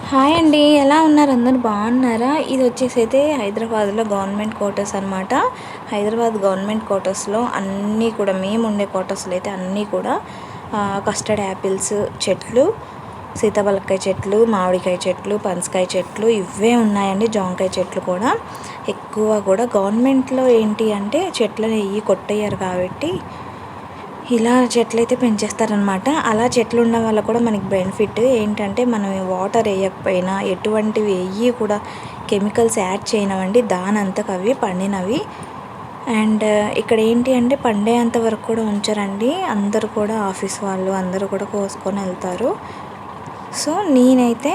Hi అండి, ఎలా ఉన్నారు? అందరూ బాగున్నారా? ఇది వచ్చేసి అయితే హైదరాబాద్లో గవర్నమెంట్ క్వార్టర్స్ అనమాట. హైదరాబాద్ గవర్నమెంట్ క్వార్టర్స్లో అన్నీ కూడా, మేము ఉండే క్వార్టర్స్లో అయితే అన్నీ కూడా కస్టర్డ్ యాపిల్స్ చెట్లు, సీతాఫలకాయ చెట్లు, మామిడికాయ చెట్లు, పనసకాయ చెట్లు ఇవే ఉన్నాయండి. జాంకాయ చెట్లు కూడా ఎక్కువ కూడా గవర్నమెంట్లో ఏంటి అంటే చెట్లను కొట్టేయారు కాబట్టి ఇలా చెట్లయితే పెంచేస్తారనమాట. అలా చెట్లు ఉండడం వల్ల కూడా మనకి బెనిఫిట్ ఏంటంటే, మనం వాటర్ వేయకపోయినా ఎటువంటివి కూడా కెమికల్స్ యాడ్ చేయనవండి. దానంతకు అవి పండినవి. అండ్ ఇక్కడ ఏంటి అంటే పండేంత వరకు కూడా ఉంచరండి. అందరూ కూడా ఆఫీస్ వాళ్ళు అందరూ కూడా కోసుకొని వెళ్తారు. సో నేనైతే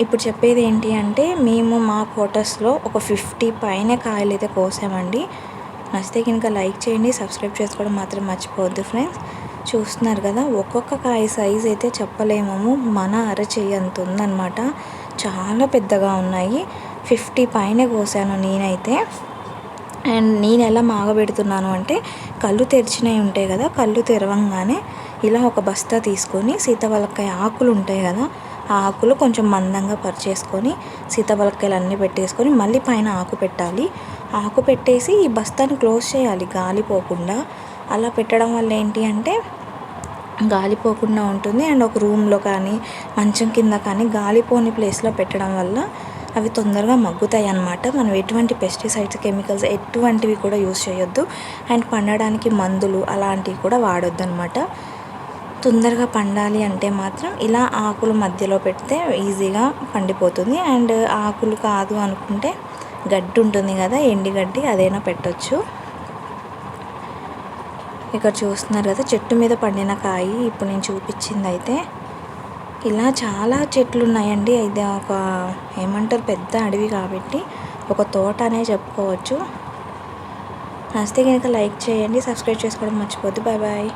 ఇప్పుడు చెప్పేది ఏంటి అంటే, మేము మా క్వార్టర్స్లో ఒక 50 పైన కాయలు అయితే కోసామండి. నచ్చితే కనుక లైక్ చేయండి, సబ్స్క్రైబ్ చేసుకోవడం మాత్రం మర్చిపోవద్దు ఫ్రెండ్స్. చూస్తున్నారు కదా, ఒక్కొక్క కాయ సైజ్ అయితే చెప్పలేము, మన అరచెయ్యి అంత ఉందన్నమాట. చాలా పెద్దగా ఉన్నాయి. 50 పైన కోసాను నేనైతే. అండ్ నేను ఎలా మాగబెడుతున్నాను అంటే, కళ్ళు తెరిచినవి ఉంటాయి కదా, కళ్ళు తెరవంగానే ఇలా ఒక బస్తా తీసుకొని సీతాఫలకాయ ఆకులు ఉంటాయి కదా, ఆ ఆకులు కొంచెం మందంగా పరిచేసుకొని సీతాఫలకాయలు అన్నీ పెట్టేసుకొని మళ్ళీ పైన ఆకు పెట్టాలి. ఆకు పెట్టేసి ఈ బస్తాని క్లోజ్ చేయాలి గాలిపోకుండా. అలా పెట్టడం వల్ల ఏంటి అంటే గాలిపోకుండా ఉంటుంది. అండ్ ఒక రూమ్లో కానీ మంచం కింద కానీ గాలిపోని ప్లేస్లో పెట్టడం వల్ల అవి తొందరగా మగ్గుతాయి అన్నమాట. మనం ఎటువంటి పెస్టిసైడ్స్, కెమికల్స్ ఎటువంటివి కూడా యూస్ చేయొద్దు. అండ్ పండడానికి మందులు అలాంటివి కూడా వాడొద్దు అనమాట. తొందరగా పండాలి అంటే మాత్రం ఇలా ఆకులు మధ్యలో పెడితే ఈజీగా పండిపోతుంది. అండ్ ఆకులు కాదు అనుకుంటే గడ్డి ఉంటుంది కదా, ఎండిగడ్డి, అదైనా పెట్టొచ్చు. ఇక్కడ చూస్తున్నారు కదా, చెట్టు మీద పండిన కాయ ఇప్పుడు నేను చూపించింది అయితే. ఇలా చాలా చెట్లు ఉన్నాయండి. ఇది ఒక ఏమంటారు, పెద్ద అడవి కాబట్టి ఒక తోట అనే చెప్పుకోవచ్చు. నచ్చితే కనుక లైక్ చేయండి, సబ్స్క్రైబ్ చేసుకోవడం మర్చిపోద్దు. Bye bye.